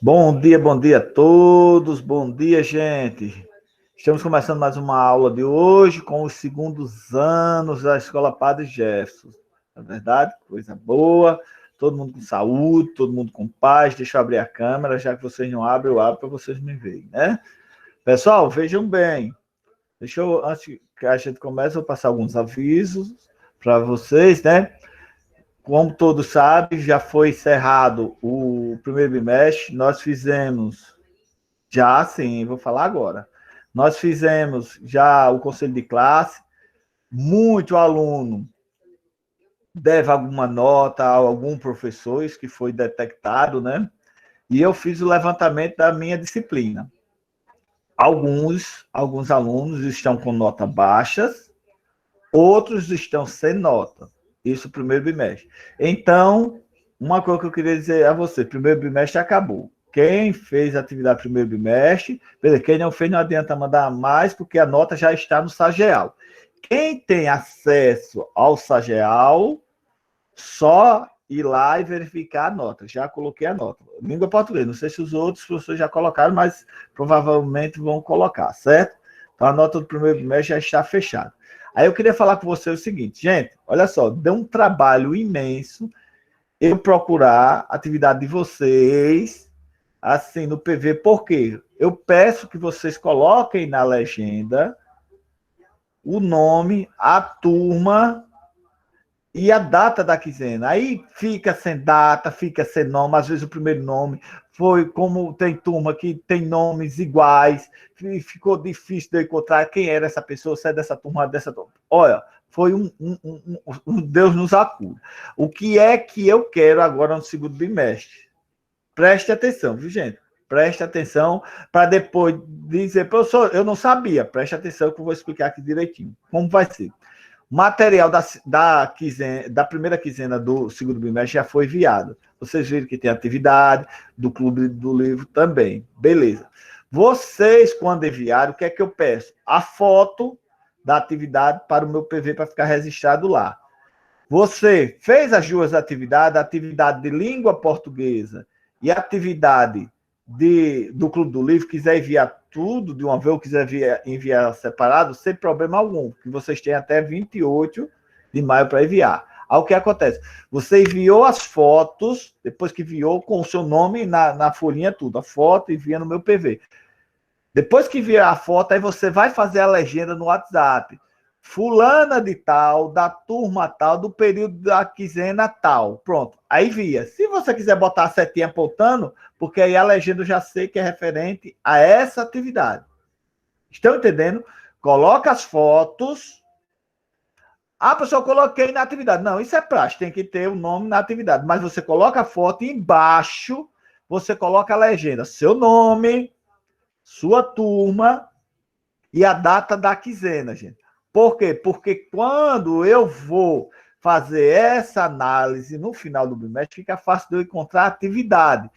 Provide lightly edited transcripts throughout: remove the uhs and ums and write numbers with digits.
Bom dia a todos, bom dia, gente. Estamos começando mais uma aula de hoje com os segundos anos da Escola Padre Jefferson. Na verdade, coisa boa, todo mundo com saúde, todo mundo com paz. Deixa eu abrir a câmera, já que vocês não abrem, eu abro para vocês me verem, né? Pessoal, vejam bem. Antes que a gente comece, eu vou passar alguns avisos para vocês, né? Como todos sabem, já foi encerrado o primeiro bimestre. Nós fizemos, já sim, vou falar agora. Nós fizemos já o conselho de classe. Muito aluno deve alguma nota a algum professor, isso que foi detectado, né? E eu fiz o levantamento da minha disciplina. Alguns alunos estão com nota baixas, outros estão sem nota. Isso primeiro bimestre. Então, uma coisa que eu queria dizer a você, primeiro bimestre acabou. Quem fez atividade primeiro bimestre, quem não fez não adianta mandar mais, porque a nota já está no SAGEAL. Quem tem acesso ao SAGEAL, só ir lá e verificar a nota. Já coloquei a nota. Língua portuguesa. Não sei se os outros professores já colocaram, mas provavelmente vão colocar, certo? Então a nota do primeiro bimestre já está fechada. Aí eu queria falar com você o seguinte, gente, olha só, deu um trabalho imenso eu procurar a atividade de vocês assim no PV, por quê? Eu peço que vocês coloquem na legenda o nome, a turma e a data da quinzena. Aí fica sem data, fica sem nome, às vezes o primeiro nome foi, como tem turma que tem nomes iguais, ficou difícil de eu encontrar quem era essa pessoa, se é dessa turma, dessa turma. Olha, foi um Deus nos acuda. O que é que eu quero agora no segundo bimestre? Preste atenção, viu, gente? Preste atenção para depois dizer, professor, eu não sabia. Preste atenção que eu vou explicar aqui direitinho. Como vai ser? Material da primeira quinzena do segundo bimestre já foi enviado. Vocês viram que tem atividade do Clube do Livro também. Beleza. Vocês, quando enviarem, o que é que eu peço? A foto da atividade para o meu PV para ficar registrado lá. Você fez as duas atividades, a atividade de língua portuguesa e a atividade do Clube do Livro, quiser enviar tudo de uma vez ou quiser enviar separado, sem problema algum, que vocês têm até 28 de maio para enviar. Aí o que acontece? Você enviou as fotos, depois que enviou com o seu nome na folhinha, tudo, a foto envia no meu PV. Depois que enviar a foto, aí você vai fazer a legenda no WhatsApp. Fulana de tal, da turma tal, do período da quinzena tal. Pronto. Aí via. Se você quiser botar a setinha apontando, porque aí a legenda eu já sei que é referente a essa atividade. Estão entendendo? Coloca as fotos. Ah, professor, eu coloquei na atividade. Não, isso é praxe, tem que ter o nome na atividade. Mas você coloca a foto e embaixo, você coloca a legenda. Seu nome, sua turma e a data da quinzena, gente. Por quê? Porque quando eu vou fazer essa análise no final do bimestre, fica fácil de eu encontrar a atividade.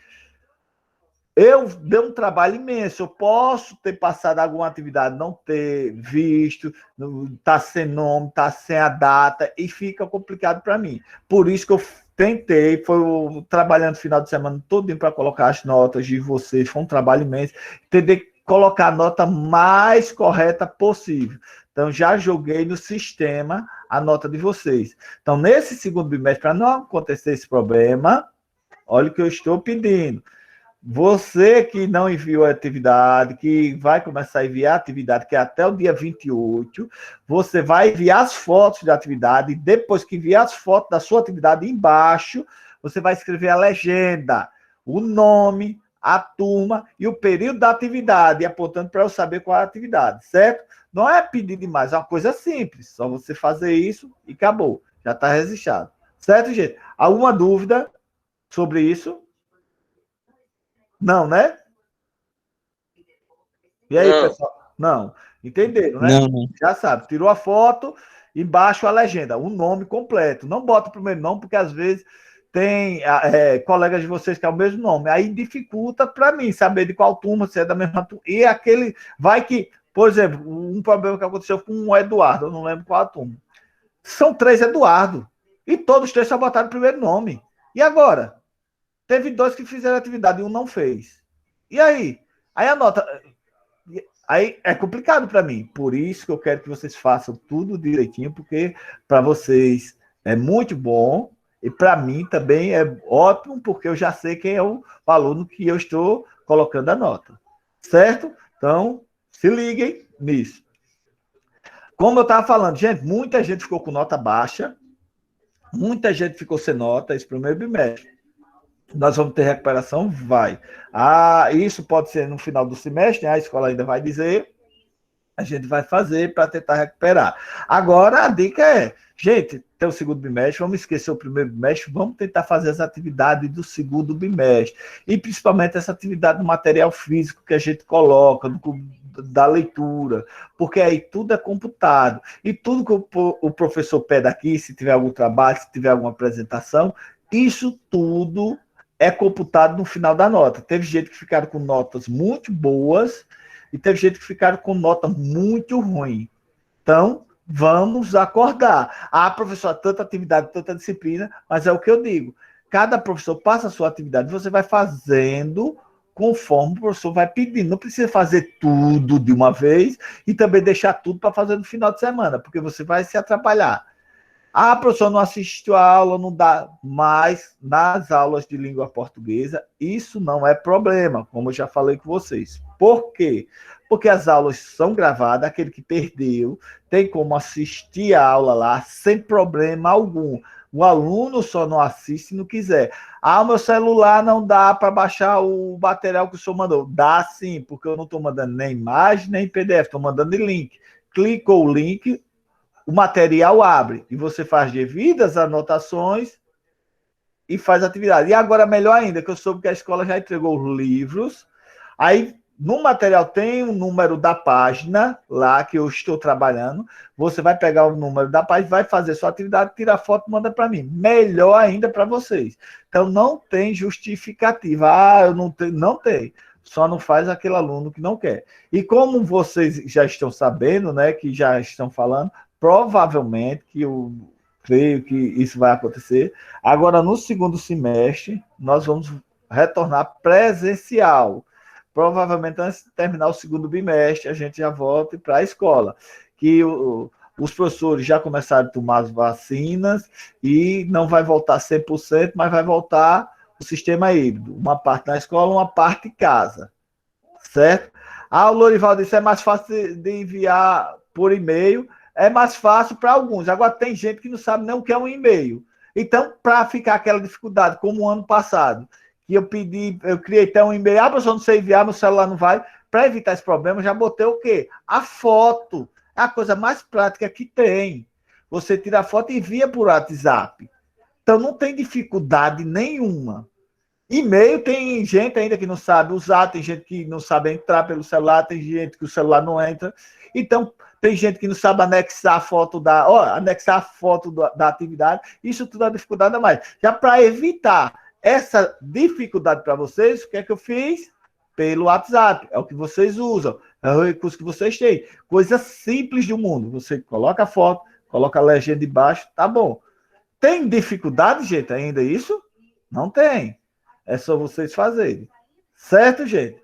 Eu dei um trabalho imenso. Eu posso ter passado alguma atividade, não ter visto, tá sem nome, tá sem a data, e fica complicado para mim. Por isso que eu tentei, foi trabalhando no final de semana todo para colocar as notas de vocês, foi um trabalho imenso. Tentei colocar a nota mais correta possível. Então, já joguei no sistema a nota de vocês. Então, nesse segundo bimestre, para não acontecer esse problema, olha o que eu estou pedindo. Você que não enviou a atividade, que vai começar a enviar a atividade, que é até o dia 28, você vai enviar as fotos da atividade, e depois que enviar as fotos da sua atividade, embaixo, você vai escrever a legenda, o nome, a turma e o período da atividade, apontando para eu saber qual é a atividade, certo? Não é pedir demais, é uma coisa simples, só você fazer isso e acabou, já está registrado. Certo, gente? Alguma dúvida sobre isso? Não, né? E aí, Não, pessoal? Não. Entenderam, né? Não, não. Já sabe. Tirou a foto, embaixo a legenda, o nome completo. Não bota o primeiro nome, porque às vezes tem colegas de vocês que é o mesmo nome. Aí dificulta para mim saber de qual turma, se é da mesma turma. E aquele. Vai que, por exemplo, um problema que aconteceu com o Eduardo, eu não lembro qual a turma. São 3 Eduardo. E todos 3 só botaram o primeiro nome. E agora? Teve 2 que fizeram atividade e um não fez. E aí? Aí a nota... Aí é complicado para mim. Por isso que eu quero que vocês façam tudo direitinho, porque para vocês é muito bom e para mim também é ótimo, porque eu já sei quem é o aluno que eu estou colocando a nota. Certo? Então, se liguem nisso. Como eu estava falando, gente, muita gente ficou com nota baixa, muita gente ficou sem nota esse primeiro bimestre. Nós vamos ter recuperação? Vai. Isso pode ser no final do semestre, né? A escola ainda vai dizer, a gente vai fazer para tentar recuperar. Agora, a dica é, gente, tem o segundo bimestre, vamos esquecer o primeiro bimestre, vamos tentar fazer as atividades do segundo bimestre. E principalmente essa atividade do material físico que a gente coloca, da leitura, porque aí tudo é computado. E tudo que o professor pede aqui, se tiver algum trabalho, se tiver alguma apresentação, isso tudo é computado no final da nota. Teve gente que ficaram com notas muito boas e teve gente que ficaram com nota muito ruim. Então, vamos acordar. Professor, tanta atividade, tanta disciplina, mas é o que eu digo. Cada professor passa a sua atividade, você vai fazendo conforme o professor vai pedindo. Não precisa fazer tudo de uma vez e também deixar tudo para fazer no final de semana, porque você vai se atrapalhar. A professora não assistiu a aula, não dá mais nas aulas de língua portuguesa. Isso não é problema, como eu já falei com vocês. Por quê? Porque as aulas são gravadas, aquele que perdeu tem como assistir a aula lá sem problema algum. O aluno só não assiste se não quiser. O meu celular não dá para baixar o material que o senhor mandou. Dá sim, porque eu não estou mandando nem imagem, nem PDF, estou mandando link. Clicou o link, o material abre e você faz devidas anotações e faz atividade. E agora, melhor ainda, que eu soube que a escola já entregou os livros. Aí, no material tem o número da página lá que eu estou trabalhando. Você vai pegar o número da página, vai fazer sua atividade, tira a foto e manda para mim. Melhor ainda para vocês. Então, não tem justificativa. Eu não tenho. Não tem. Só não faz aquele aluno que não quer. E como vocês já estão sabendo, né, que já estão falando, provavelmente, que eu creio que isso vai acontecer. Agora, no segundo semestre, nós vamos retornar presencial. Provavelmente, antes de terminar o segundo bimestre, a gente já volta para a escola. Que os professores já começaram a tomar as vacinas e não vai voltar 100%, mas vai voltar o sistema híbrido. Uma parte na escola, uma parte em casa. Certo? O Lorival disse, é mais fácil de enviar por e-mail. É mais fácil para alguns. Agora, tem gente que não sabe nem o que é um e-mail. Então, para ficar aquela dificuldade, como o ano passado, que eu criei até um e-mail, professor, não sei enviar, meu celular não vai. Para evitar esse problema, eu já botei o quê? A foto. É a coisa mais prática que tem. Você tira a foto e envia por WhatsApp. Então, não tem dificuldade nenhuma. E-mail tem gente ainda que não sabe usar, tem gente que não sabe entrar pelo celular, tem gente que o celular não entra. Então, tem gente que não sabe anexar a foto da atividade. Isso tudo é dificuldade a mais. Já para evitar essa dificuldade para vocês, o que é que eu fiz? Pelo WhatsApp. É o que vocês usam. É o recurso que vocês têm. Coisa simples do mundo. Você coloca a foto, coloca a legenda embaixo, tá bom. Tem dificuldade, gente, ainda isso? Não tem. É só vocês fazerem. Certo, gente?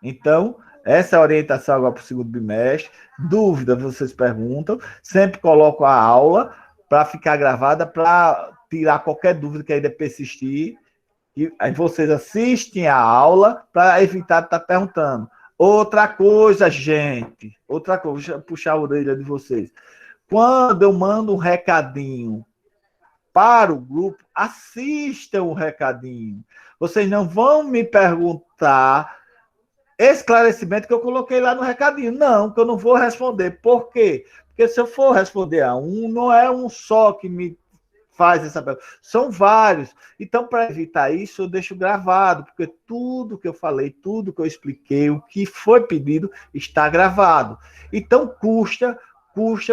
Então, essa é a orientação agora para o segundo bimestre. Dúvida, vocês perguntam. Sempre coloco a aula para ficar gravada, para tirar qualquer dúvida que ainda persistir. E aí vocês assistem a aula para evitar de estar perguntando. Outra coisa, gente. Outra coisa, deixa eu puxar a orelha de vocês. Quando eu mando um recadinho para o grupo, assistam o recadinho. Vocês não vão me perguntar esclarecimento que eu coloquei lá no recadinho. Não, que eu não vou responder. Por quê? Porque se eu for responder a um, não é um só que me faz essa pergunta. São vários. Então, para evitar isso, eu deixo gravado, porque tudo que eu falei, tudo que eu expliquei, o que foi pedido, está gravado. Então, custa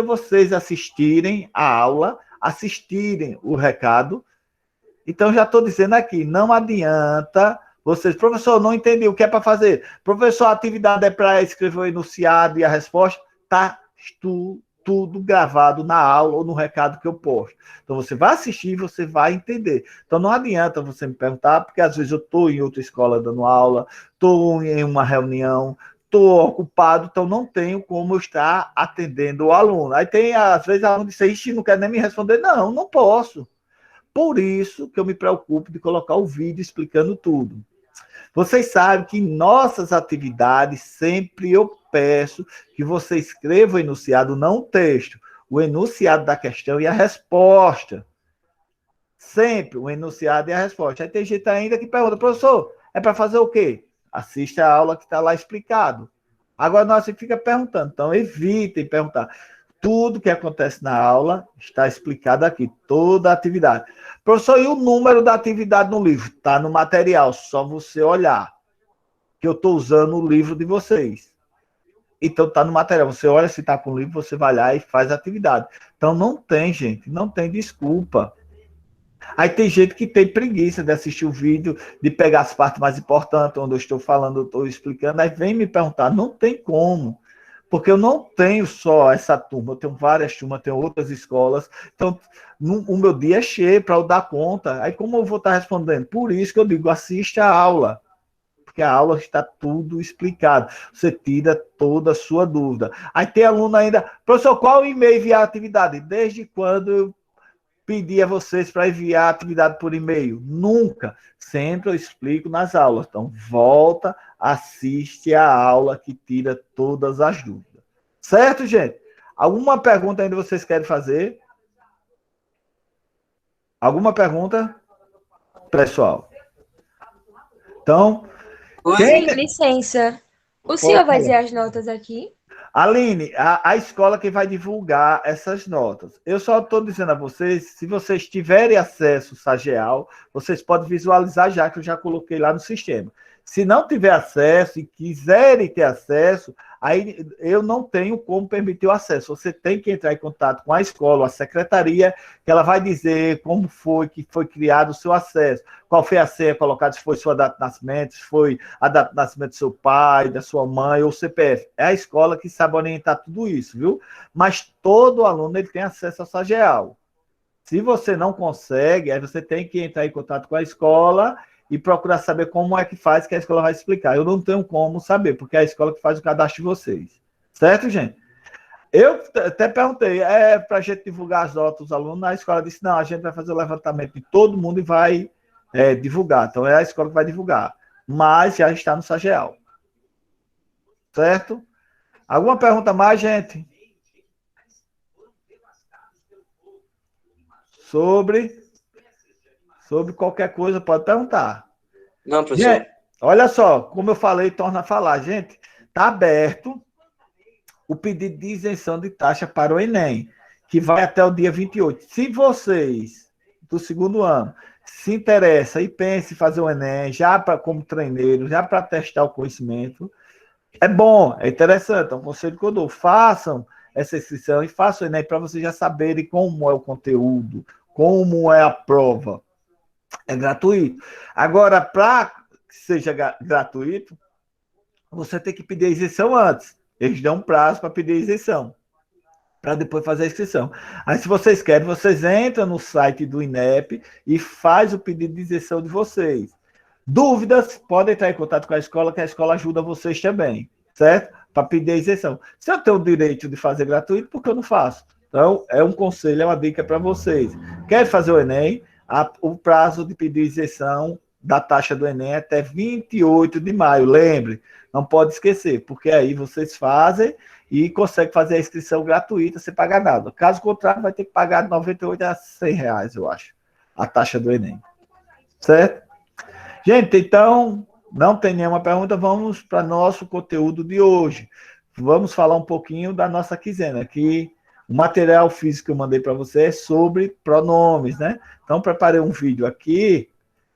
vocês assistirem a aula, assistirem o recado. Então, já estou dizendo aqui, não adianta vocês, professor, não entendi o que é para fazer. Professor, a atividade é para escrever o enunciado e a resposta. Tá tudo gravado na aula ou no recado que eu posto. Então, você vai assistir e você vai entender. Então, não adianta você me perguntar, porque às vezes eu estou em outra escola dando aula, estou em uma reunião, estou ocupado, então não tenho como eu estar atendendo o aluno. Aí tem, às vezes, aluno diz, ixi, não quer nem me responder. Não, não posso. Por isso que eu me preocupo de colocar o vídeo explicando tudo. Vocês sabem que em nossas atividades sempre eu peço que você escreva o enunciado, não o texto, o enunciado da questão e a resposta. Sempre o enunciado e a resposta. Aí tem gente ainda que pergunta, professor, é para fazer o quê? Assista a aula que está lá explicado. Agora nós fica perguntando, então evitem perguntar. Tudo que acontece na aula está explicado aqui, toda a atividade. Professor, e o número da atividade no livro? Está no material, só você olhar. Que eu estou usando o livro de vocês. Então está no material. Você olha se está com o livro, você vai lá e faz a atividade. Então não tem, gente, não tem desculpa. Aí tem gente que tem preguiça de assistir o vídeo, de pegar as partes mais importantes, onde eu estou falando, eu estou explicando, aí vem me perguntar, não tem como. Porque eu não tenho só essa turma, eu tenho várias turmas, tenho outras escolas. Então, o meu dia é cheio para eu dar conta. Aí, como eu vou estar respondendo? Por isso que eu digo, assista a aula. Porque a aula está tudo explicado. Você tira toda a sua dúvida. Aí tem aluno ainda, professor, qual o e-mail enviar a atividade? Desde quando eu pedi a vocês para enviar a atividade por e-mail? Nunca. Sempre eu explico nas aulas. Então, volta, assiste a aula que tira todas as dúvidas. Certo, gente? Alguma pergunta ainda vocês querem fazer? Alguma pergunta, pessoal? Então, Oi, quem... licença. O senhor Pode vai falar. dizer as notas aqui? Aline, a escola que vai divulgar essas notas. Eu só estou dizendo a vocês, se vocês tiverem acesso Sageal, vocês podem visualizar já, que eu já coloquei lá no sistema. Se não tiver acesso e quiserem ter acesso, aí eu não tenho como permitir o acesso. Você tem que entrar em contato com a escola, a secretaria, que ela vai dizer como foi que foi criado o seu acesso, qual foi a senha colocada, se foi sua data de nascimento, se foi a data de nascimento do seu pai, da sua mãe ou o CPF. É a escola que sabe orientar tudo isso, viu? Mas todo aluno ele tem acesso ao Sageal. Se você não consegue, aí você tem que entrar em contato com a escola e procurar saber como é que faz, que a escola vai explicar. Eu não tenho como saber, porque é a escola que faz o cadastro de vocês. Certo, gente? Eu até perguntei, é para a gente divulgar as notas dos alunos? A escola disse, não, a gente vai fazer o levantamento de todo mundo e vai divulgar. Então, é a escola que vai divulgar. Mas já está no Sageal. Certo? Alguma pergunta mais, gente? Sobre, sobre qualquer coisa, pode perguntar. Não, Gente, professor. olha só, como eu falei, torna a falar, gente, está aberto o pedido de isenção de taxa para o Enem, que vai até o dia 28. Se vocês, do segundo ano, se interessam e pensam em fazer o Enem, já para como treineiro, já para testar o conhecimento, é bom, é interessante. É um conselho que eu dou. Façam essa inscrição e façam o Enem para vocês já saberem como é o conteúdo, como é a prova. É gratuito. Agora, para que seja gratuito, você tem que pedir a isenção antes. Eles dão um prazo para pedir a isenção, para depois fazer a inscrição. Aí, se vocês querem, vocês entram no site do INEP e faz o pedido de isenção de vocês. Dúvidas, podem entrar em contato com a escola, que a escola ajuda vocês também, certo? Para pedir a isenção. Se eu tenho o direito de fazer gratuito, por que eu não faço? Então, é um conselho, é uma dica para vocês. Quer fazer o Enem? O prazo de pedir isenção da taxa do Enem é até 28 de maio. Lembre, não pode esquecer, porque aí vocês fazem e conseguem fazer a inscrição gratuita sem pagar nada. Caso contrário, vai ter que pagar de 98 a 100 reais, eu acho, a taxa do Enem. Certo? Gente, então, não tem nenhuma pergunta, vamos para nosso conteúdo de hoje. Vamos falar um pouquinho da nossa quinzena, que o material físico que eu mandei para você é sobre pronomes, né? Então, preparei um vídeo aqui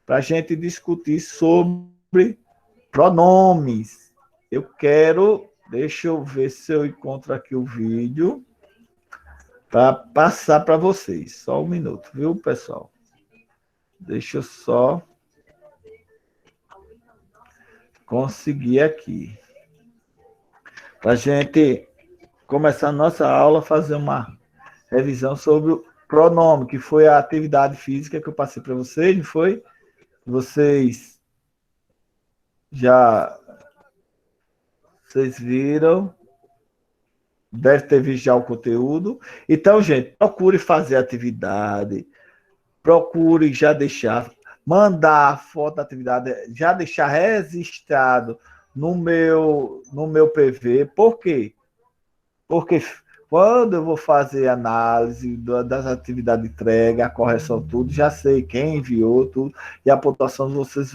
para a gente discutir sobre pronomes. Eu quero, deixa eu ver se eu encontro aqui o vídeo para passar para vocês. Só um minuto, viu, pessoal? Deixa eu só conseguir aqui. Para a gente começar a nossa aula, fazer uma revisão sobre o pronome, que foi a atividade física que eu passei para vocês, não foi? Vocês já vocês viram, deve ter visto já o conteúdo. Então, gente, procure fazer atividade, procure já deixar, mandar a foto da atividade, já deixar registrado no meu PV. Por quê? Porque quando eu vou fazer análise das atividades de entrega, a correção, tudo, já sei quem enviou, tudo, e a pontuação vocês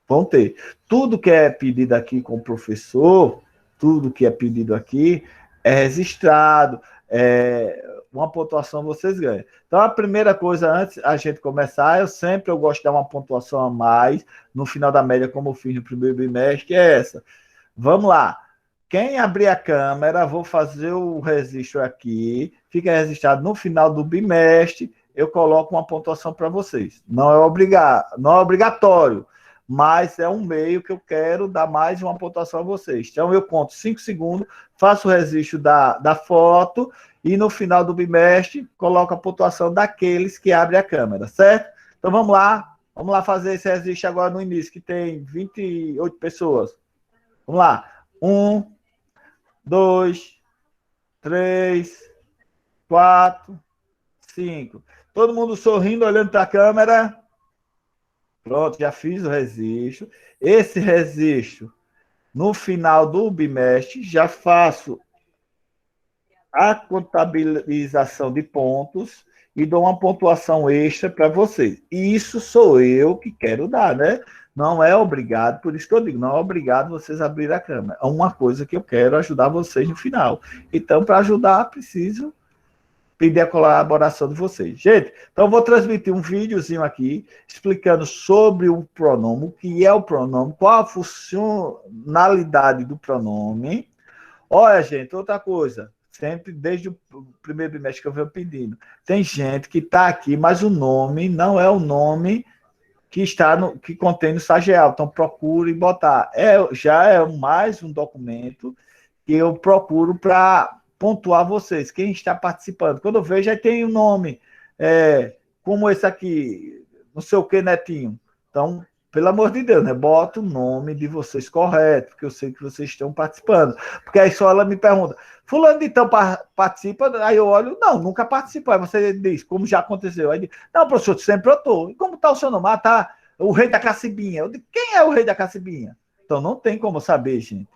vão ter. Tudo que é pedido aqui com o professor, tudo que é pedido aqui é registrado, uma pontuação vocês ganham. Então, a primeira coisa, antes a gente começar, eu gosto de dar uma pontuação a mais, no final da média, como eu fiz no primeiro bimestre, que é essa. Vamos lá. Quem abrir a câmera, vou fazer o registro aqui, fica registrado no final do bimestre, eu coloco uma pontuação para vocês. Não é obrigatório, mas é um meio que eu quero dar mais uma pontuação a vocês. Então, eu conto 5 segundos, faço o registro da foto e no final do bimestre, coloco a pontuação daqueles que abrem a câmera, certo? Então, vamos lá fazer esse registro agora no início, que tem 28 pessoas. Vamos lá. 1, 2, 3, 4, 5. Todo mundo sorrindo, olhando para a câmera. Pronto, já fiz o registro. Esse registro, no final do bimestre, já faço a contabilização de pontos e dou uma pontuação extra para vocês. E isso sou eu que quero dar, né? Não é obrigado, por isso que eu digo, não é obrigado vocês abrirem a câmera. É uma coisa que eu quero ajudar vocês no final. Então, para ajudar, preciso pedir a colaboração de vocês. Gente, então eu vou transmitir um videozinho aqui explicando sobre o pronome, o que é o pronome, qual a funcionalidade do pronome. Olha, gente, outra coisa, sempre desde o primeiro bimestre que eu venho pedindo, tem gente que está aqui, mas o nome não é o nome que contém no estagiário, então procure botar. Já é mais um documento que eu procuro para pontuar vocês, quem está participando. Quando eu vejo, aí tem um nome, como esse aqui, não sei o que, Netinho. Então, pelo amor de Deus, né? Bota o nome de vocês correto, porque eu sei que vocês estão participando. Porque aí só ela me pergunta, fulano de então participa? Aí eu olho, não, nunca participou. Aí você diz, como já aconteceu. Aí diz, não, professor, sempre eu estou. E como está o seu nome? Ah, tá o rei da Cacibinha. Eu digo, quem é o rei da Cacibinha? Então não tem como saber, gente.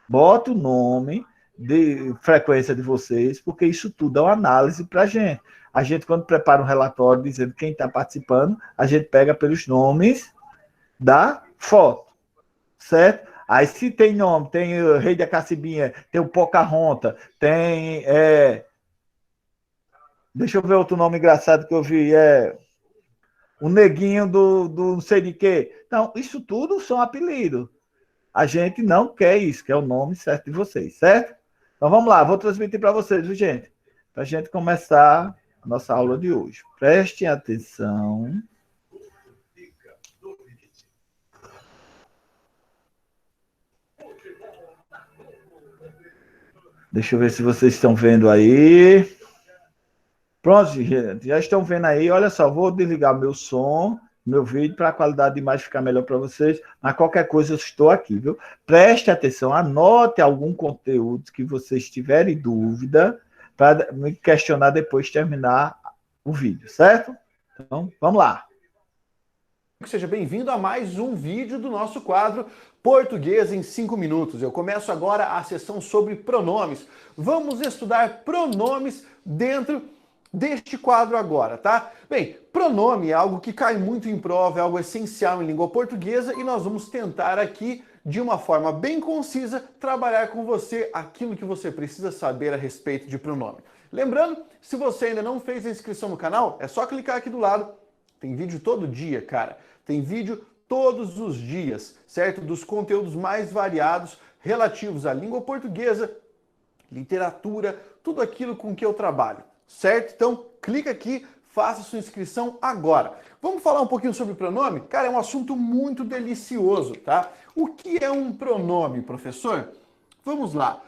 Bota o nome de frequência de vocês, porque isso tudo é uma análise para a gente. A gente, quando prepara um relatório dizendo quem está participando, a gente pega pelos nomes da foto, certo? Aí se tem nome, tem o Rei da Cacibinha, tem o Pocahontas, tem... deixa eu ver outro nome engraçado que eu vi, o Neguinho do não sei de quê. Então, isso tudo são apelidos. A gente não quer isso, que é o nome certo de vocês, certo? Então vamos lá, vou transmitir para vocês, viu, gente? Para a gente começar a nossa aula de hoje. Prestem atenção. Deixa eu ver se vocês estão vendo aí. Pronto, gente, já estão vendo aí. Olha só, vou desligar meu som, meu vídeo, para a qualidade de imagem ficar melhor para vocês. Mas qualquer coisa, eu estou aqui, viu? Preste atenção, anote algum conteúdo que vocês tiverem dúvida, para me questionar depois de terminar o vídeo, certo? Então, vamos lá. Seja bem-vindo a mais um vídeo do nosso quadro Português em 5 minutos. Eu começo agora a sessão sobre pronomes. Vamos estudar pronomes dentro deste quadro agora, tá? Bem, pronome é algo que cai muito em prova, é algo essencial em língua portuguesa e nós vamos tentar aqui, de uma forma bem concisa, trabalhar com você aquilo que você precisa saber a respeito de pronome. Lembrando, se você ainda não fez a inscrição no canal, é só clicar aqui do lado. Tem vídeo todo dia, cara. Tem vídeo todos os dias, certo? Dos conteúdos mais variados relativos à língua portuguesa, literatura, tudo aquilo com que eu trabalho, certo? Então, clica aqui, faça sua inscrição agora. Vamos falar um pouquinho sobre pronome? Cara, é um assunto muito delicioso, tá? O que é um pronome, professor? Vamos lá.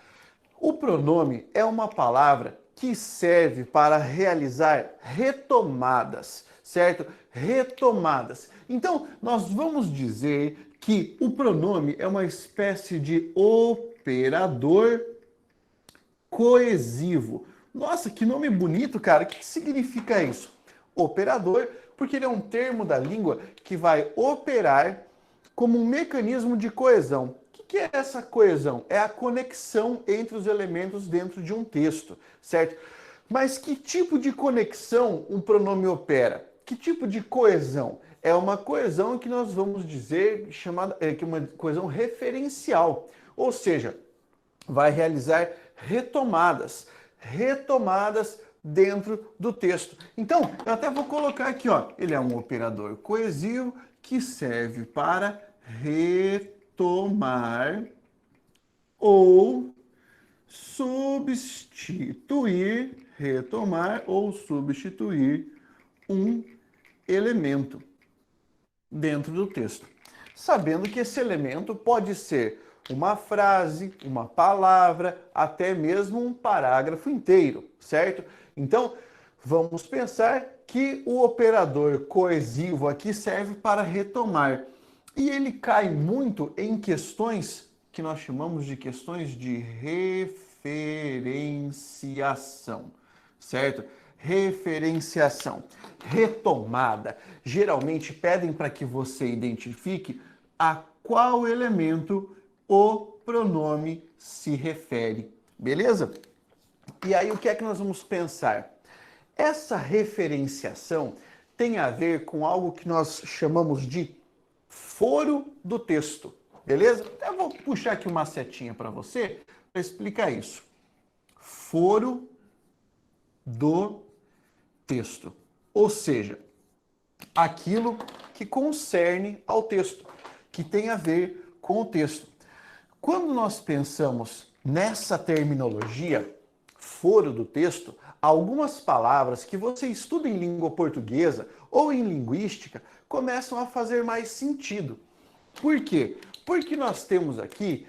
O pronome é uma palavra que serve para realizar retomadas, certo? Retomadas. Então, nós vamos dizer que o pronome é uma espécie de operador coesivo. Nossa, que nome bonito, cara. O que significa isso? Operador, porque ele é um termo da língua que vai operar como um mecanismo de coesão. O que é essa coesão? É a conexão entre os elementos dentro de um texto, certo? Mas que tipo de conexão um pronome opera? Que tipo de coesão? É uma coesão que nós vamos dizer chamada que é uma coesão referencial, ou seja, vai realizar retomadas dentro do texto. Então, eu até vou colocar aqui, ó, ele é um operador coesivo que serve para retomar ou substituir um elemento dentro do texto. Sabendo que esse elemento pode ser uma frase, uma palavra, até mesmo um parágrafo inteiro, certo? Então, vamos pensar que o operador coesivo aqui serve para retomar. E ele cai muito em questões que nós chamamos de questões de referenciação, certo? Referenciação, retomada. Geralmente pedem para que você identifique a qual elemento o pronome se refere, beleza? E aí o que é que nós vamos pensar? Essa referenciação tem a ver com algo que nós chamamos de foro do texto, beleza? Eu vou puxar aqui uma setinha para você para explicar isso. Foro do texto, ou seja, aquilo que concerne ao texto, que tem a ver com o texto. Quando nós pensamos nessa terminologia, foro do texto, algumas palavras que você estuda em língua portuguesa ou em linguística começam a fazer mais sentido. Por quê? Porque nós temos aqui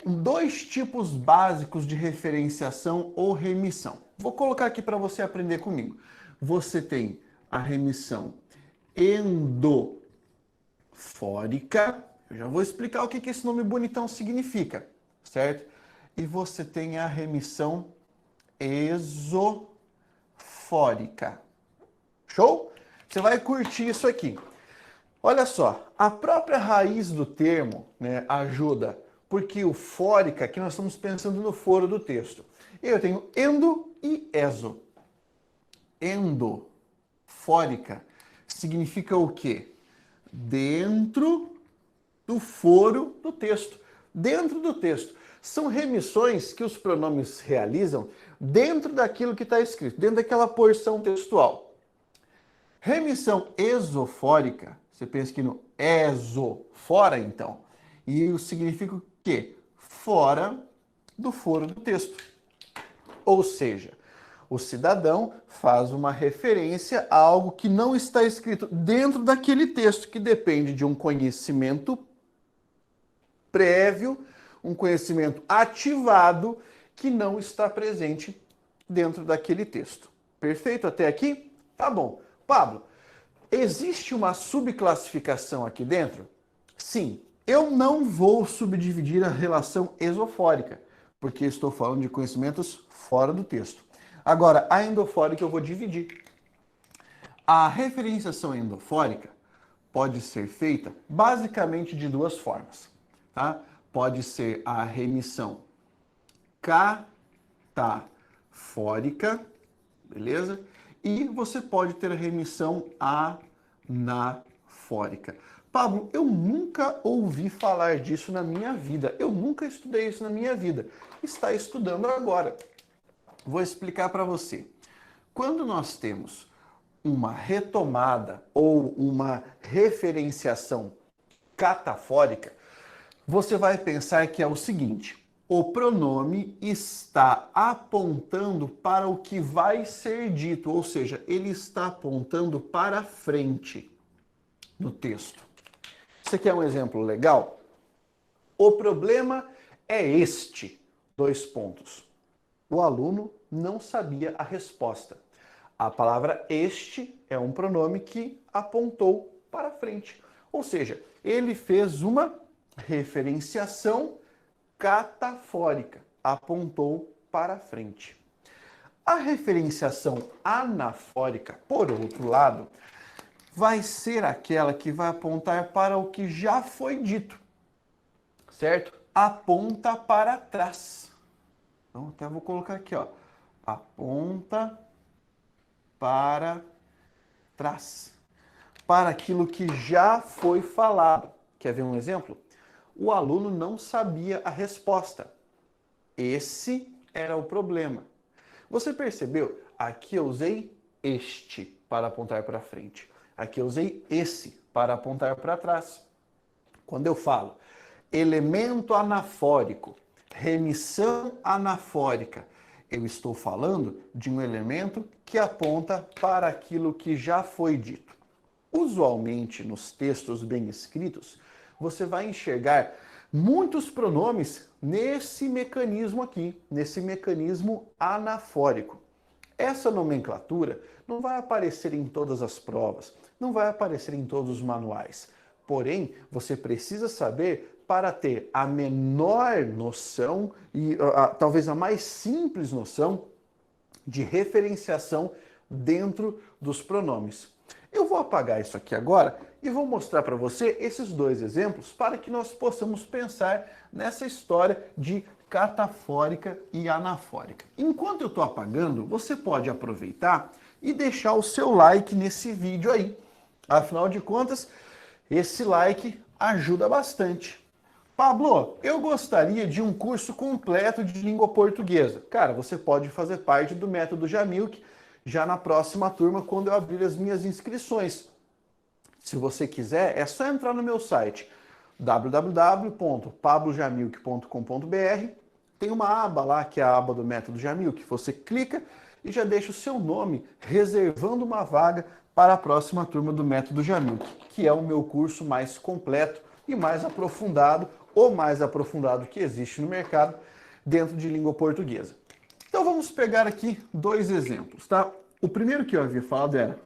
dois tipos básicos de referenciação ou remissão. Vou colocar aqui para você aprender comigo. Você tem a remissão endofórica. Eu já vou explicar o que esse nome bonitão significa, certo? E você tem a remissão exofórica. Show? Você vai curtir isso aqui. Olha só, a própria raiz do termo, né, ajuda, porque o fórica, aqui nós estamos pensando no foro do texto. Eu tenho endo e exo. Endofórica significa o quê? Dentro do foro do texto. Dentro do texto. São remissões que os pronomes realizam dentro daquilo que está escrito, dentro daquela porção textual. Remissão exofórica, você pensa que no exo, fora então, e significa o quê? Fora do foro do texto. Ou seja, o cidadão faz uma referência a algo que não está escrito dentro daquele texto, que depende de um conhecimento prévio, um conhecimento ativado, que não está presente dentro daquele texto. Perfeito até aqui? Tá bom. Pablo, existe uma subclassificação aqui dentro? Sim. Eu não vou subdividir a relação exofórica, porque estou falando de conhecimentos fora do texto. Agora, a endofórica eu vou dividir. A referenciação endofórica pode ser feita basicamente de duas formas, tá? Pode ser a remissão catafórica, beleza? E você pode ter a remissão anafórica. Pablo, eu nunca ouvi falar disso na minha vida. Eu nunca estudei isso na minha vida. Está estudando agora. Vou explicar para você. Quando nós temos uma retomada ou uma referenciação catafórica, você vai pensar que é o seguinte: o pronome está apontando para o que vai ser dito, ou seja, ele está apontando para frente no texto. Você quer um exemplo legal? O problema é este. Dois pontos. O aluno não sabia a resposta. A palavra este é um pronome que apontou para frente. Ou seja, ele fez uma referenciação catafórica, apontou para frente. A referenciação anafórica, por outro lado, vai ser aquela que vai apontar para o que já foi dito, certo? Aponta para trás. Então, até vou colocar aqui, ó. Aponta para trás. Para aquilo que já foi falado. Quer ver um exemplo? O aluno não sabia a resposta. Esse era o problema. Você percebeu? Aqui eu usei este para apontar para frente. Aqui eu usei esse para apontar para trás. Quando eu falo elemento anafórico, remissão anafórica, eu estou falando de um elemento que aponta para aquilo que já foi dito. Usualmente, nos textos bem escritos, você vai enxergar muitos pronomes nesse mecanismo aqui, nesse mecanismo anafórico. Essa nomenclatura não vai aparecer em todas as provas, não vai aparecer em todos os manuais. Porém, você precisa saber para ter a menor noção e talvez a mais simples noção de referenciação dentro dos pronomes. Eu vou apagar isso aqui agora e vou mostrar para você esses dois exemplos para que nós possamos pensar nessa história de catafórica e anafórica. Enquanto eu estou apagando, você pode aproveitar e deixar o seu like nesse vídeo aí. Afinal de contas, esse like ajuda bastante. Pablo, eu gostaria de um curso completo de língua portuguesa. Cara, você pode fazer parte do método Jamilk já na próxima turma, quando eu abrir as minhas inscrições. Se você quiser, é só entrar no meu site www.pablojamilk.com.br. Tem uma aba lá, que é a aba do método Jamilk. Você clica e já deixa o seu nome reservando uma vaga para a próxima turma do método Jamilk, que é o meu curso mais completo e mais aprofundado, ou mais aprofundado que existe no mercado dentro de língua portuguesa. Então vamos pegar aqui dois exemplos, tá? O primeiro que eu havia falado era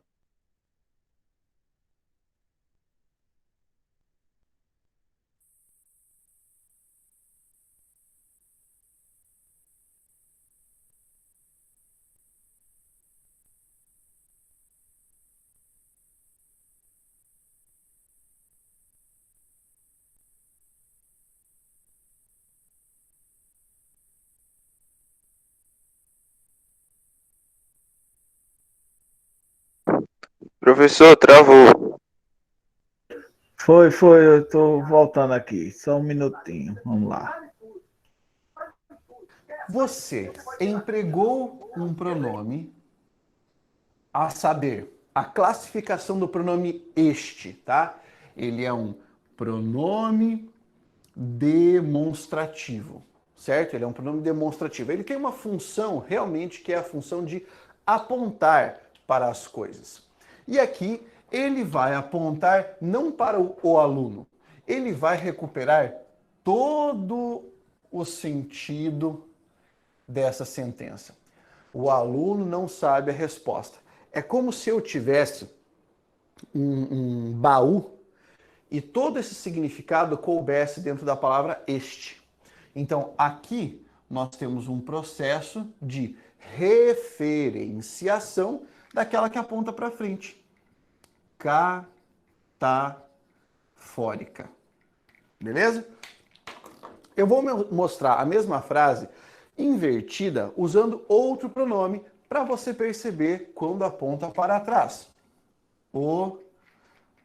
Professor, travou. Foi, eu estou voltando aqui. Só um minutinho. Vamos lá. você empregou um pronome, a saber, a classificação do pronome este, tá? Ele é um pronome demonstrativo, certo? Ele é um pronome demonstrativo. Ele tem uma função realmente que é a função de apontar para as coisas. E aqui ele vai apontar não para o aluno, ele vai recuperar todo o sentido dessa sentença. O aluno não sabe a resposta. É como se eu tivesse um baú e todo esse significado coubesse dentro da palavra este. Então, aqui nós temos um processo de referenciação daquela que aponta para frente. Catafórica. Beleza? Eu vou mostrar a mesma frase invertida usando outro pronome para você perceber quando aponta para trás. O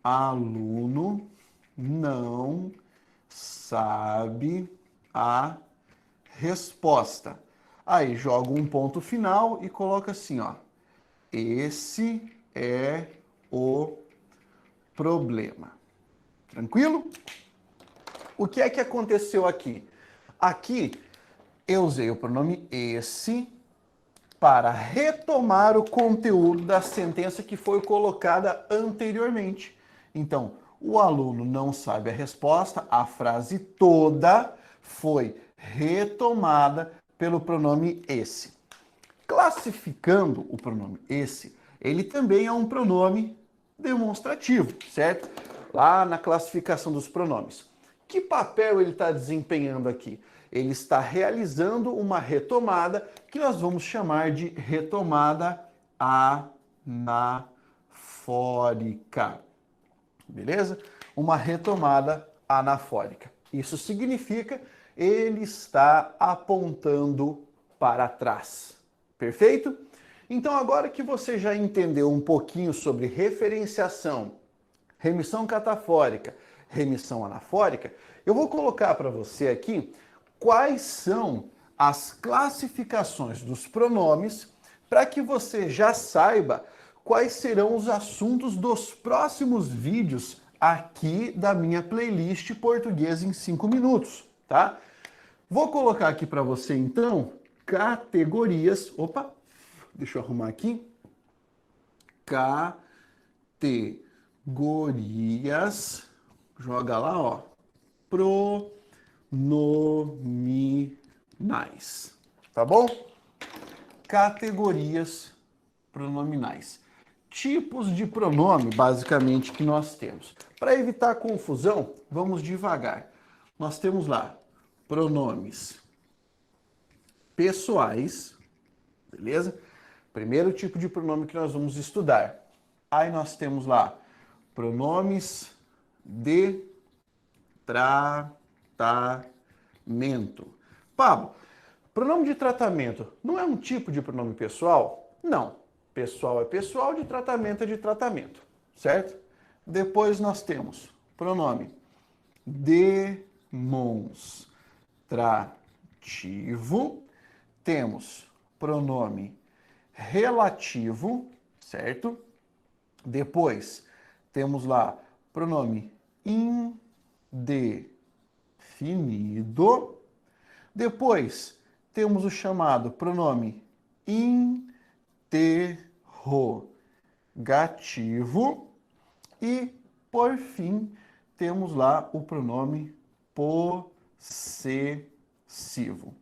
aluno não sabe a resposta. Aí joga um ponto final e coloca assim, ó. Esse é o problema. Tranquilo? O que é que aconteceu aqui? Aqui eu usei o pronome esse para retomar o conteúdo da sentença que foi colocada anteriormente. Então, o aluno não sabe a resposta, a frase toda foi retomada pelo pronome esse. Classificando o pronome esse, ele também é um pronome demonstrativo, certo? Lá na classificação dos pronomes. Que papel ele está desempenhando aqui? Ele está realizando uma retomada que nós vamos chamar de retomada anafórica. Beleza? Uma retomada anafórica. Isso significa ele está apontando para trás. Perfeito? Então, agora que você já entendeu um pouquinho sobre referenciação, remissão catafórica, remissão anafórica, eu vou colocar para você aqui quais são as classificações dos pronomes para que você já saiba quais serão os assuntos dos próximos vídeos aqui da minha playlist Português em 5 minutos, tá? Vou colocar aqui para você, então, categorias. Opa, deixa eu arrumar aqui. Categorias. Joga lá, ó. Pronominais. Tá bom? Categorias pronominais. Tipos de pronome, basicamente, que nós temos. Para evitar confusão, vamos devagar. Nós temos lá pronomes pessoais, beleza? Primeiro tipo de pronome que nós vamos estudar. Aí nós temos lá pronomes de tratamento. Pablo, pronome de tratamento não é um tipo de pronome pessoal? Não. Pessoal é pessoal, de tratamento é de tratamento, certo? Depois nós temos pronome demonstrativo, temos pronome relativo, certo? Depois temos lá pronome indefinido. Depois temos o chamado pronome interrogativo. E, por fim, temos lá o pronome possessivo.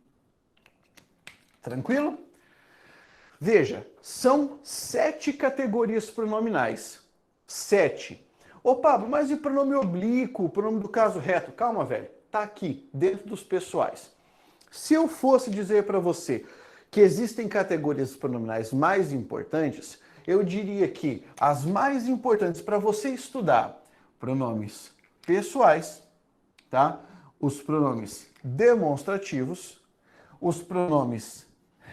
Tranquilo? Veja, são 7 categorias pronominais. 7. Ô Pablo, mas e pronome oblíquo, pronome do caso reto? Calma, velho. Tá aqui, dentro dos pessoais. Se eu fosse dizer para você que existem categorias pronominais mais importantes, eu diria que as mais importantes para você estudar, pronomes pessoais, tá? Os pronomes demonstrativos, os pronomes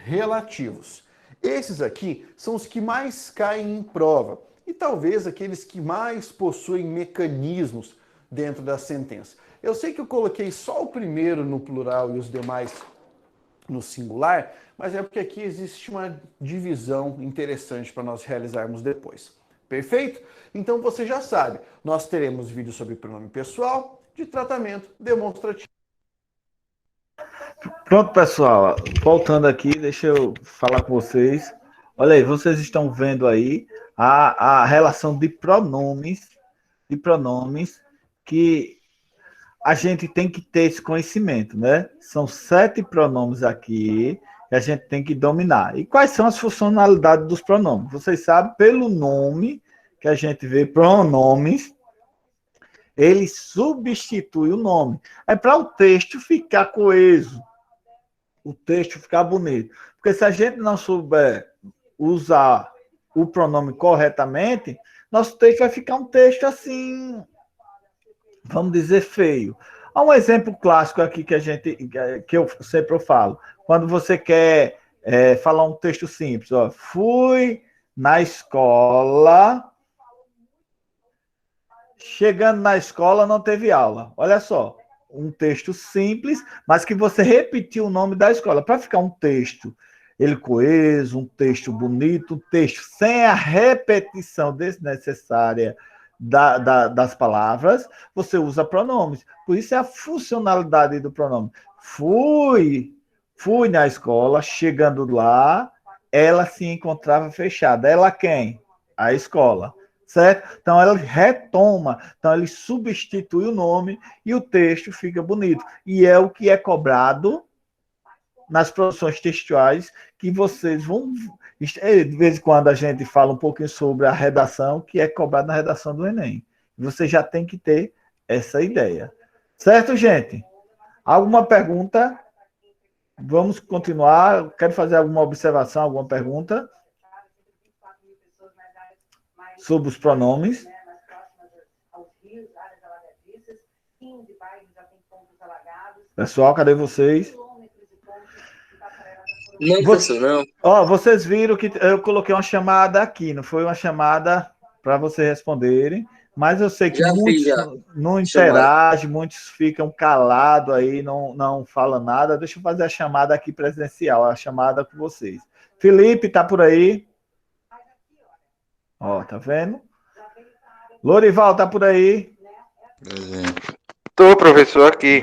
relativos. Esses aqui são os que mais caem em prova e talvez aqueles que mais possuem mecanismos dentro da sentença. Eu sei que eu coloquei só o primeiro no plural e os demais no singular, mas é porque aqui existe uma divisão interessante para nós realizarmos depois. Perfeito? Então você já sabe, nós teremos vídeo sobre pronome pessoal, de tratamento, demonstrativo. Pronto, pessoal. Voltando aqui, deixa eu falar com vocês. Olha aí, vocês estão vendo aí a relação de pronomes que a gente tem que ter esse conhecimento, né? São 7 pronomes aqui que a gente tem que dominar. E quais são as funcionalidades dos pronomes? Vocês sabem, pelo nome que a gente vê, pronomes, ele substitui o nome. É para o texto ficar coeso, o texto ficar bonito. Porque se a gente não souber usar o pronome corretamente, nosso texto vai ficar um texto assim, vamos dizer, feio. Há um exemplo clássico aqui que eu sempre falo. Quando você quer falar um texto simples, ó, fui na escola, chegando na escola não teve aula. Olha só, um texto simples, mas que você repetiu o nome da escola, para ficar um texto ele coeso, um texto bonito, um texto sem a repetição desnecessária das palavras, você usa pronomes. Por isso é a funcionalidade do pronome. Fui na escola, chegando lá, ela se encontrava fechada. Ela quem? A escola. certo? Então, ela retoma, então, ele substitui o nome e o texto fica bonito. E é o que é cobrado nas produções textuais que vocês vão... De vez em quando a gente fala um pouquinho sobre a redação, que é cobrado na redação do Enem. Você já tem que ter essa ideia. Certo, gente? Alguma pergunta? Vamos continuar. Quero fazer alguma observação, alguma pergunta sobre os pronomes? Pessoal, cadê vocês? Não, professor, não. Ó, vocês viram que eu coloquei uma chamada aqui, não foi uma chamada para vocês responderem, mas eu sei que Já vi, muitos já. não Chamada. interagem, muitos ficam calados aí, não falam nada. Deixa eu fazer a chamada aqui presencial, a chamada com vocês. Felipe, tá por aí? Ó, tá vendo? Lorival, tá por aí? Tô, professor, aqui.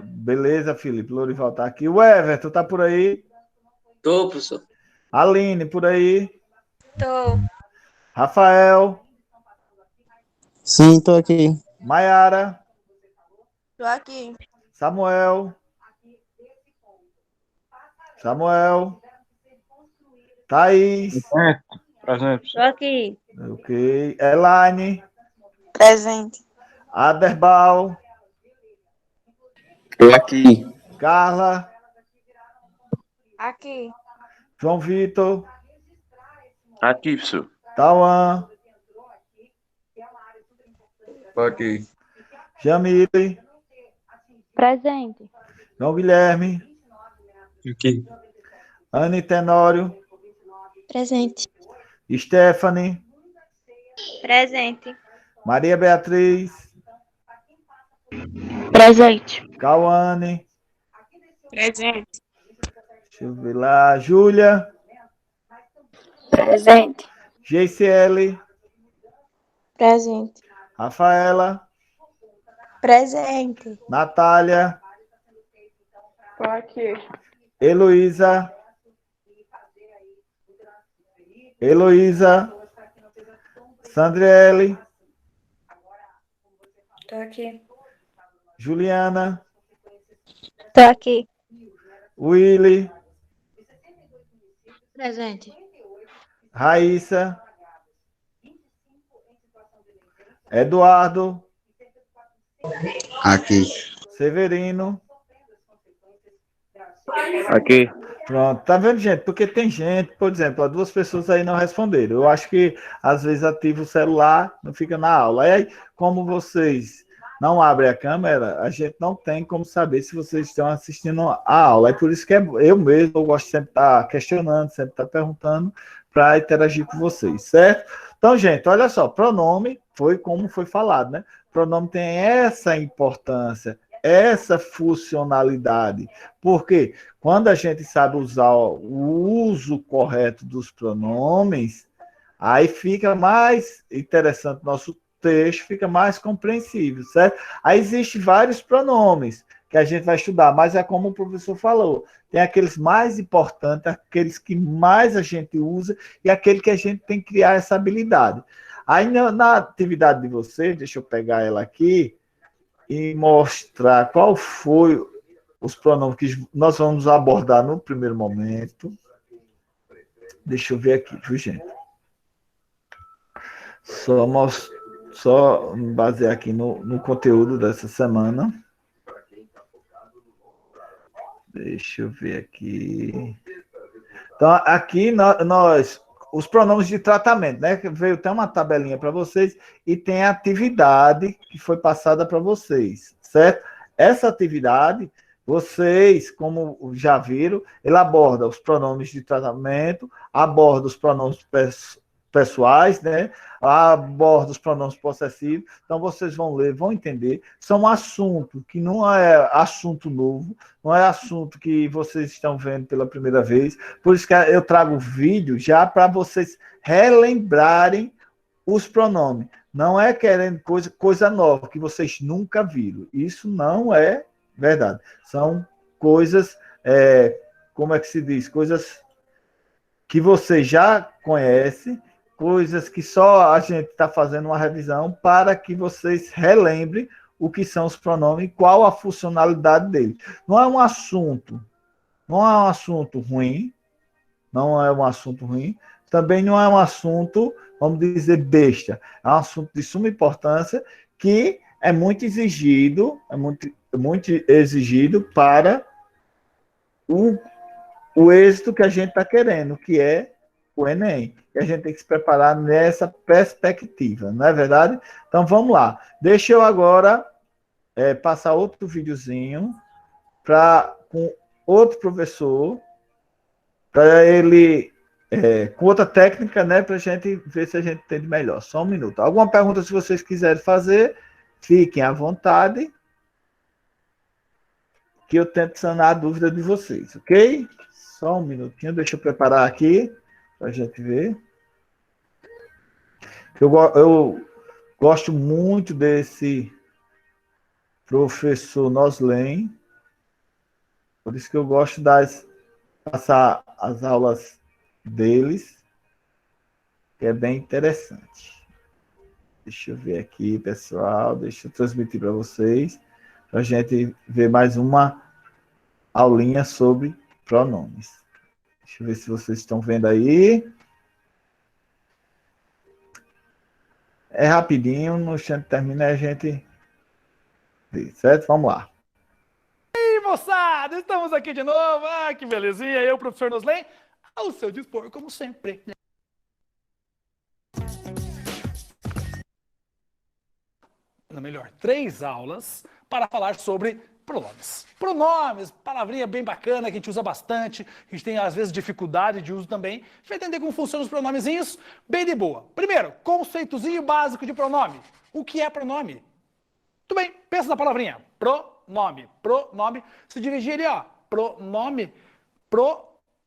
Beleza, Felipe. Lorival tá aqui. O Everton, tá por aí? Tô, professor. Aline, por aí? Tô. Rafael? Sim, tô aqui. Maiara? Tô aqui. Samuel? Samuel? Thaís? Presente. Tô aqui. Ok. Elaine? Presente. Aderbal? Tô aqui. Carla? Aqui. João Vitor? Aqui, professor. Tauan? Tô aqui. Jamile? Presente. João Guilherme? Aqui. Anne Tenório? Presente. Stephanie? Presente. Maria Beatriz? Presente. Cauane? Presente. Deixa eu ver lá. Júlia? Presente. GCL? Presente. Rafaela? Presente. Natália? Tô aqui. Heloísa? Heloísa? Sandriele? Tô aqui. Juliana? Tô aqui. Willy? Presente. Raíssa? Eduardo? Aqui. Severino? Aqui. Pronto, tá vendo, gente? Porque tem gente, por exemplo, as duas pessoas aí não responderam. Eu acho que às vezes ativa o celular, não fica na aula. E aí, como vocês não abrem a câmera, a gente não tem como saber se vocês estão assistindo a aula. É por isso que eu mesmo eu gosto de sempre estar questionando, sempre estar perguntando para interagir com vocês, certo? Então, gente, olha só, pronome foi como foi falado, né? Pronome tem essa importância, essa funcionalidade. Porque quando a gente sabe usar o uso correto dos pronomes, aí fica mais interessante nosso texto, fica mais compreensível, certo? Aí existem vários pronomes que a gente vai estudar, mas é como o professor falou, tem aqueles mais importantes, aqueles que mais a gente usa e aquele que a gente tem que criar essa habilidade. Aí na atividade de vocês, deixa eu pegar ela aqui e mostrar qual foi os pronomes que nós vamos abordar no primeiro momento. Deixa eu ver aqui, viu, gente? Só me basear aqui no conteúdo dessa semana. Deixa eu ver aqui. Então, aqui nós os pronomes de tratamento, né? Veio até uma tabelinha para vocês e tem a atividade que foi passada para vocês, certo? Essa atividade, vocês, como já viram, ele aborda os pronomes de tratamento, aborda os pronomes pessoais, né? Aborda os pronomes possessivos. Então, vocês vão ler, vão entender. São um assunto que não é assunto novo, não é assunto que vocês estão vendo pela primeira vez. Por isso que eu trago o vídeo já para vocês relembrarem os pronomes. Não é querendo coisa nova que vocês nunca viram. Isso não é verdade. São coisas, como é que se diz? Coisas que você já conhece coisas que só a gente está fazendo uma revisão para que vocês relembrem o que são os pronomes e qual a funcionalidade deles. Não é um assunto ruim, não é um assunto ruim, também não é um assunto, vamos dizer, besta. É um assunto de suma importância que é muito exigido, muito exigido para o êxito que a gente está querendo, que é o Enem. E a gente tem que se preparar nessa perspectiva, não é verdade? Então vamos lá. Deixa eu agora passar outro videozinho com outro professor, para ele, com outra técnica, né, para a gente ver se a gente entende melhor. Só um minuto. Alguma pergunta, se vocês quiserem fazer, fiquem à vontade, que eu tento sanar a dúvida de vocês, ok? Só um minutinho, deixa eu preparar aqui, para a gente ver. Eu gosto muito desse professor Noslen, por isso que eu gosto de passar as aulas deles, que é bem interessante. Deixa eu ver aqui, pessoal, deixa eu transmitir para vocês, para a gente ver mais uma aulinha sobre pronomes. Deixa eu ver se vocês estão vendo aí. É rapidinho, no instante que termina a gente vê, certo? Vamos lá. E moçada, estamos aqui de novo. Ah, que belezinha. Eu, professor Noslen, ao seu dispor, como sempre. Melhor, 3 aulas para falar sobre pronomes. Pronomes, palavrinha bem bacana que a gente usa bastante, a gente tem às vezes dificuldade de uso também. A gente vai entender como funcionam os pronomezinhos, bem de boa. Primeiro, conceitozinho básico de pronome. O que é pronome? Tudo bem, pensa na palavrinha. Pronome. Pronome, se dividir ali, ó. Pronome,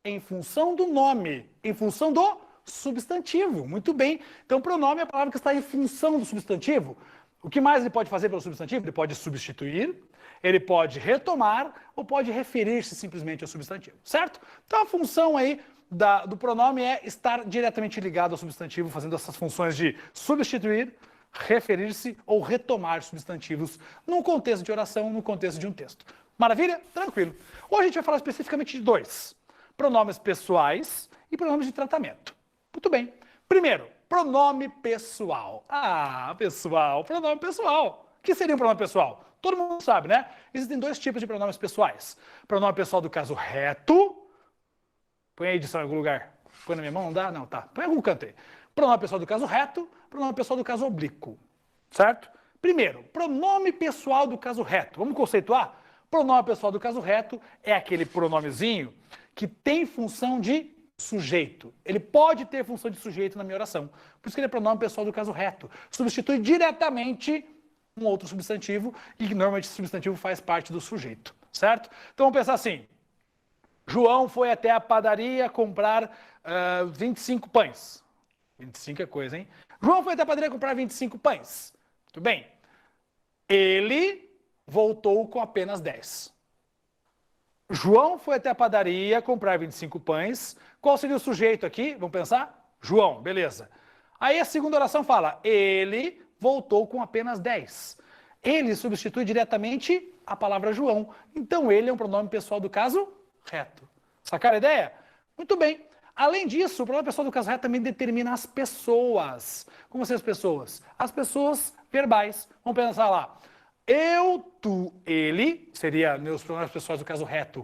em função do nome, em função do substantivo. Muito bem. Então, pronome é a palavra que está em função do substantivo. O que mais ele pode fazer pelo substantivo? Ele pode substituir, ele pode retomar ou pode referir-se simplesmente ao substantivo, certo? Então a função aí do pronome é estar diretamente ligado ao substantivo, fazendo essas funções de substituir, referir-se ou retomar substantivos num contexto de oração, no contexto de um texto. Maravilha? Tranquilo. Hoje a gente vai falar especificamente de 2. Pronomes pessoais e pronomes de tratamento. Muito bem. Primeiro, pronome pessoal. Ah, pessoal, pronome pessoal. O que seria um pronome pessoal? Todo mundo sabe, né? Existem 2 tipos de pronomes pessoais. Pronome pessoal do caso reto. Põe a edição em algum lugar. Põe na minha mão, não dá? Não, tá. Põe em algum canto aí. Pronome pessoal do caso reto, pronome pessoal do caso oblíquo. Certo? Primeiro, pronome pessoal do caso reto. Vamos conceituar? Pronome pessoal do caso reto é aquele pronomezinho que tem função de sujeito. Ele pode ter função de sujeito na minha oração. Por isso que ele é pronome pessoal do caso reto. Substitui diretamente um outro substantivo e normalmente esse substantivo faz parte do sujeito. Certo? Então vamos pensar assim. João foi até a padaria comprar 25 pães. 25 é coisa, hein? João foi até a padaria comprar 25 pães. Muito bem. Ele voltou com apenas 10. João foi até a padaria comprar 25 pães. Qual seria o sujeito aqui? Vamos pensar? João, beleza. Aí a segunda oração fala, ele voltou com apenas 10. Ele substitui diretamente a palavra João. Então ele é um pronome pessoal do caso reto. Sacaram a ideia? Muito bem. Além disso, o pronome pessoal do caso reto também determina as pessoas. Como assim as pessoas? As pessoas verbais. Vamos pensar lá. Eu, tu, ele, seria meus pronomes pessoais do caso reto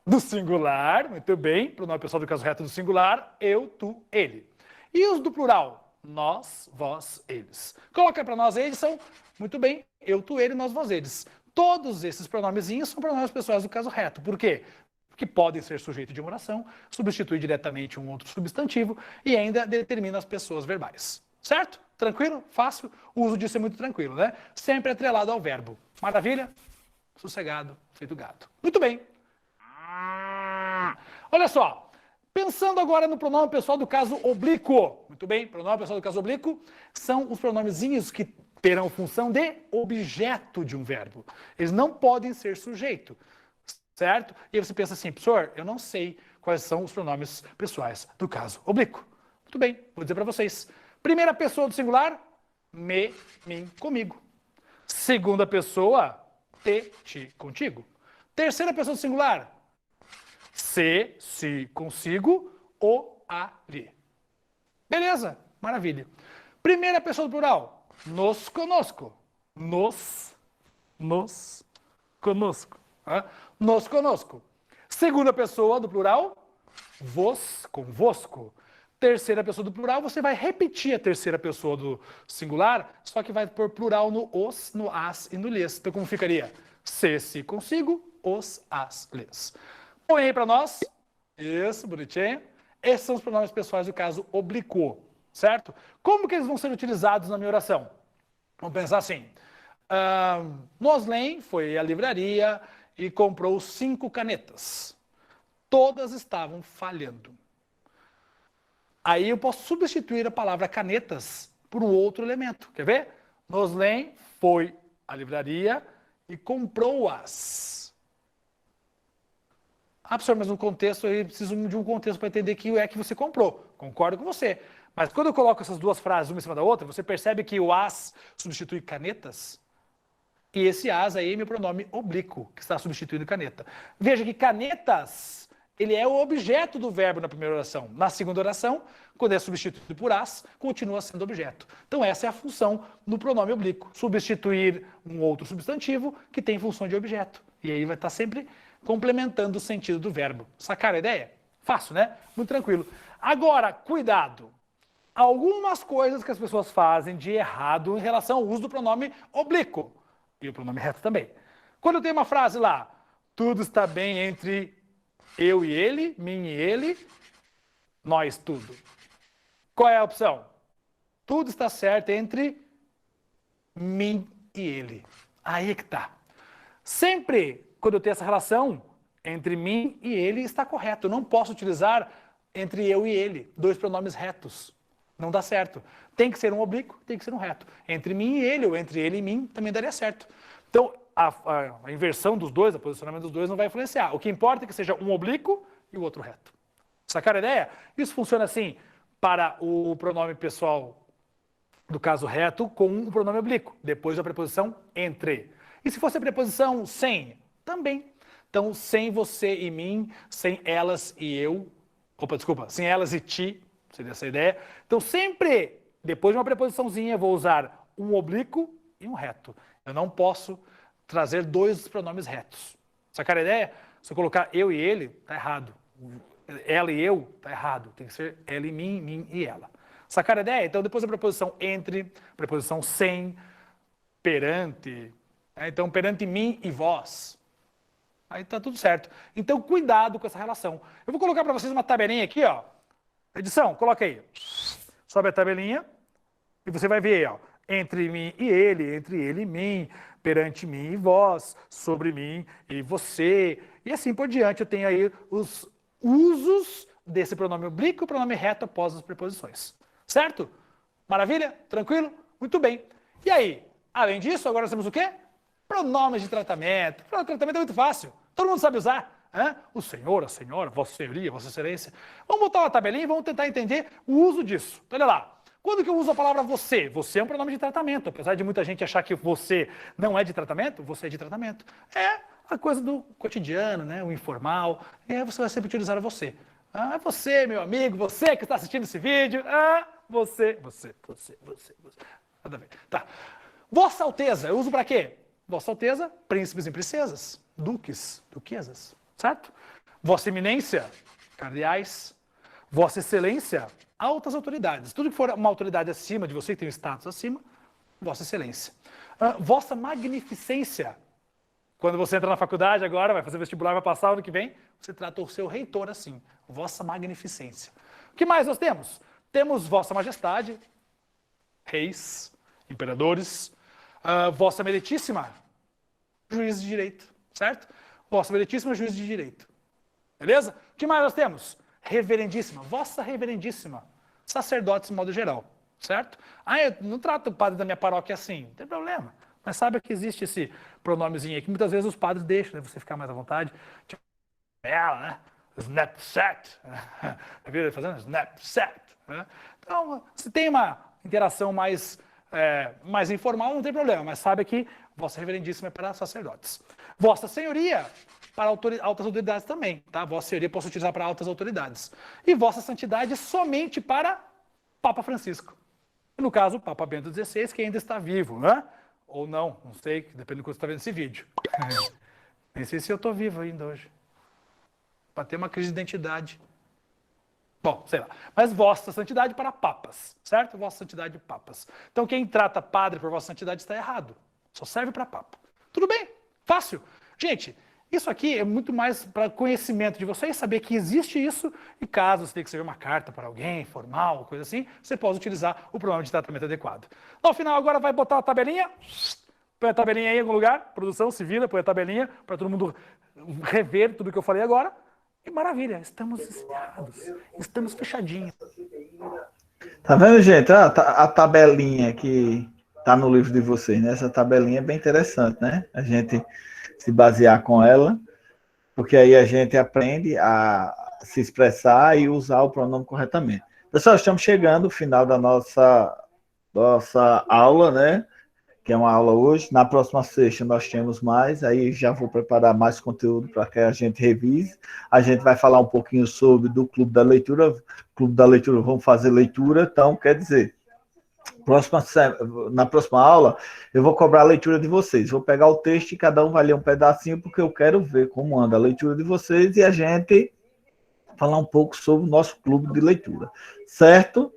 do singular, muito bem, pronome pessoal do caso reto do singular, eu, tu, ele. E os do plural? Nós, vós, eles. Coloca para nós, eles são, muito bem, eu, tu, ele, nós, vós, eles. Todos esses pronomezinhos são pronomes pessoais do caso reto. Por quê? Porque podem ser sujeito de uma oração, substitui diretamente um outro substantivo e ainda determina as pessoas verbais. Certo? Tranquilo? Fácil? O uso disso é muito tranquilo, né? Sempre atrelado ao verbo. Maravilha? Sossegado, feito gato. Muito bem. Olha só. Pensando agora no pronome pessoal do caso oblíquo. Muito bem. Pronome pessoal do caso oblíquo são os pronomezinhos que terão função de objeto de um verbo. Eles não podem ser sujeito. Certo? E aí você pensa assim, professor, eu não sei quais são os pronomes pessoais do caso oblíquo. Muito bem, vou dizer para vocês. Primeira pessoa do singular, me, mim, comigo. Segunda pessoa, te, ti, contigo. Terceira pessoa do singular, se, si, consigo, o, a, lhe. Beleza, maravilha. Primeira pessoa do plural, nos, conosco. Nos, conosco. Nos, conosco. Segunda pessoa do plural, vos, convosco. Terceira pessoa do plural, você vai repetir a terceira pessoa do singular, só que vai pôr plural no os, no as e no lhes. Então como ficaria? Se, si, consigo, os, as, lhes. Põe aí para nós. Isso, bonitinho. Esses são os pronomes pessoais do caso oblíquo, certo? Como que eles vão ser utilizados na minha oração? Vamos pensar assim. Noslen foi à livraria e comprou 5 canetas. Todas estavam falhando. Aí eu posso substituir a palavra canetas por um outro elemento. Quer ver? Noslen foi à livraria e comprou-as. Professor, mas no contexto, eu preciso de um contexto para entender que é que você comprou. Concordo com você. Mas quando eu coloco essas duas frases uma em cima da outra, você percebe que o as substitui canetas? E esse as aí é meu pronome oblíquo, que está substituindo caneta. Veja que canetas, ele é o objeto do verbo na primeira oração. Na segunda oração, quando é substituído por as, continua sendo objeto. Então essa é a função do pronome oblíquo. Substituir um outro substantivo que tem função de objeto. E aí vai estar sempre complementando o sentido do verbo. Sacaram a ideia? Fácil, né? Muito tranquilo. Agora, cuidado. Algumas coisas que as pessoas fazem de errado em relação ao uso do pronome oblíquo. E o pronome reto também. Quando tem uma frase lá, tudo está bem entre eu e ele, mim e ele, nós tudo. Qual é a opção? Tudo está certo entre mim e ele. Aí é que tá. Sempre, quando eu tenho essa relação entre mim e ele, está correto. Eu não posso utilizar entre eu e ele, 2 pronomes retos. Não dá certo. Tem que ser um oblíquo, tem que ser um reto. Entre mim e ele, ou entre ele e mim, também daria certo. Então, a inversão dos dois, o posicionamento dos dois não vai influenciar. O que importa é que seja um oblíquo e o outro reto. Sacaram a ideia? Isso funciona assim para o pronome pessoal do caso reto com o pronome oblíquo, depois da preposição entre. E se fosse a preposição sem? Também. Então, sem você e mim, sem elas e eu. Opa, desculpa, sem elas e ti. Seria essa a ideia. Então, sempre, depois de uma preposiçãozinha, eu vou usar um oblíquo e um reto. Eu não posso trazer 2 pronomes retos. Sacaram a ideia? Se eu colocar eu e ele, tá errado. Ela e eu, tá errado. Tem que ser ela e mim e ela. Sacaram a ideia? Então, depois da preposição entre, preposição sem, perante. Então, perante mim e vós. Aí tá tudo certo. Então, cuidado com essa relação. Eu vou colocar para vocês uma tabelinha aqui, ó. Edição, coloca aí. Sobe a tabelinha e você vai ver aí, ó. Entre mim e ele, entre ele e mim, perante mim e vós, sobre mim e você. E assim por diante, eu tenho aí os usos desse pronome oblíquo e pronome reto após as preposições. Certo? Maravilha? Tranquilo? Muito bem. E aí, além disso, agora nós temos o quê? Pronomes de tratamento. O pronome de tratamento é muito fácil. Todo mundo sabe usar. O senhor, a senhora, vossa senhoria, vossa excelência. Vamos botar uma tabelinha e vamos tentar entender o uso disso. Então, olha lá. Quando que eu uso a palavra você? Você é um pronome de tratamento. Apesar de muita gente achar que você não é de tratamento, você é de tratamento. É a coisa do cotidiano, né? O informal. Você vai sempre utilizar você. Você, meu amigo, você que está assistindo esse vídeo. Você. Nada a ver. Tá. Vossa Alteza, eu uso para quê? Vossa Alteza, príncipes e princesas, duques, duquesas. Certo? Vossa Eminência, cardeais. Vossa Excelência, altas autoridades. Tudo que for uma autoridade acima de você, que tem um status acima, Vossa Excelência. Vossa Magnificência. Quando você entra na faculdade agora, vai fazer vestibular, vai passar ano que vem, você trata o seu reitor assim. Vossa Magnificência. O que mais nós temos? Temos Vossa Majestade, reis, imperadores. Vossa Meritíssima, juiz de direito. Certo? Vossa Meritíssima, juiz de direito. Beleza? O que mais nós temos? Reverendíssima, vossa reverendíssima, sacerdotes de modo geral, certo? Eu não trato o padre da minha paróquia assim, não tem problema. Mas saiba que existe esse pronomezinho aí, que muitas vezes os padres deixam, né, você ficar mais à vontade. Tipo, ela, né? Snapchat. Viu ele fazendo Snapchat? Né? Então, se tem uma interação mais informal, não tem problema, mas saiba que Vossa Reverendíssima é para sacerdotes. Vossa Senhoria, para altas autoridades também, tá? Vossa Senhoria posso utilizar para altas autoridades. E Vossa Santidade somente para Papa Francisco. E no caso, Papa Bento XVI, que ainda está vivo, né? Ou não sei, depende do que você está vendo esse vídeo. Nem sei se eu estou vivo ainda hoje. Para ter uma crise de identidade. Bom, sei lá. Mas Vossa Santidade para papas, certo? Vossa Santidade papas. Então quem trata padre por Vossa Santidade está errado. Só serve para papa. Tudo bem? Fácil. Gente, isso aqui é muito mais para conhecimento de vocês, saber que existe isso, e caso você tenha que escrever uma carta para alguém, formal, coisa assim, você pode utilizar o pronome de tratamento adequado. No final, agora vai botar a tabelinha. Põe a tabelinha aí em algum lugar. Produção, se vira, põe a tabelinha para todo mundo rever tudo que eu falei agora. E maravilha, estamos encerrados. Estamos fechadinhos. Tá vendo, gente? A tabelinha que tá no livro de vocês, né? Essa tabelinha é bem interessante, né? A gente se basear com ela, porque aí a gente aprende a se expressar e usar o pronome corretamente. Pessoal, estamos chegando ao final da nossa aula, né? Que é uma aula hoje. Na próxima sexta nós temos mais, aí já vou preparar mais conteúdo para que a gente revise. A gente vai falar um pouquinho sobre do Clube da Leitura. Clube da Leitura, vamos fazer leitura, então, quer dizer, na próxima aula, eu vou cobrar a leitura de vocês. Vou pegar o texto e cada um vai ler um pedacinho, porque eu quero ver como anda a leitura de vocês e a gente falar um pouco sobre o nosso clube de leitura, certo?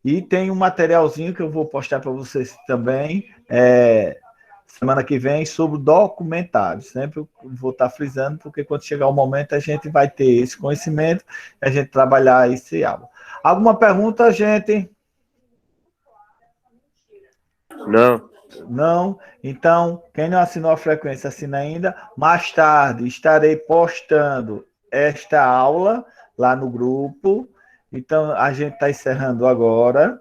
E tem um materialzinho que eu vou postar para vocês também, semana que vem, sobre documentários. Sempre eu vou estar frisando, porque quando chegar o momento a gente vai ter esse conhecimento, a gente trabalhar esse aula. Alguma pergunta, gente? Não. Não? Então, quem não assinou a frequência, assina ainda. Mais tarde estarei postando esta aula lá no grupo. Então, a gente está encerrando agora.